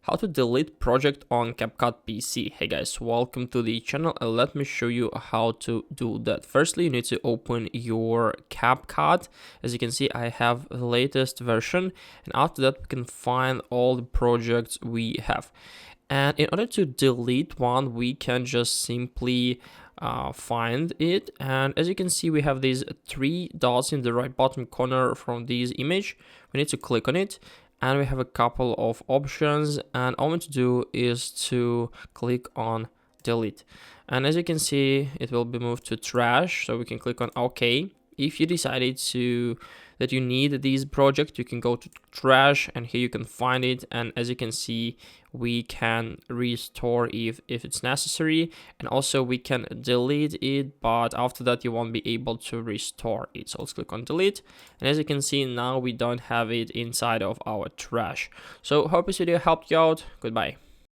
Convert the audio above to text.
How to delete project on CapCut PC. Hey guys, welcome to the channel and let me show you how to do that. Firstly, you need to open your CapCut. As you can see, I have the latest version, and after that we can find all the projects we have. And in order to delete one, we can just simply find it. And as you can see, we have these three dots in the right bottom corner from this image. We need to click on it, and we have a couple of options, and all we need to do is to click on delete. And as you can see, it will be moved to trash, so we can click on OK. If you decided that you need this project, you can go to trash, and here you can find it. And as you can see, we can restore if it's necessary, and also we can delete it, but after that you won't be able to restore it. So let's click on delete, and as you can see, now we don't have it inside of our trash. So hope this video helped you out. Goodbye.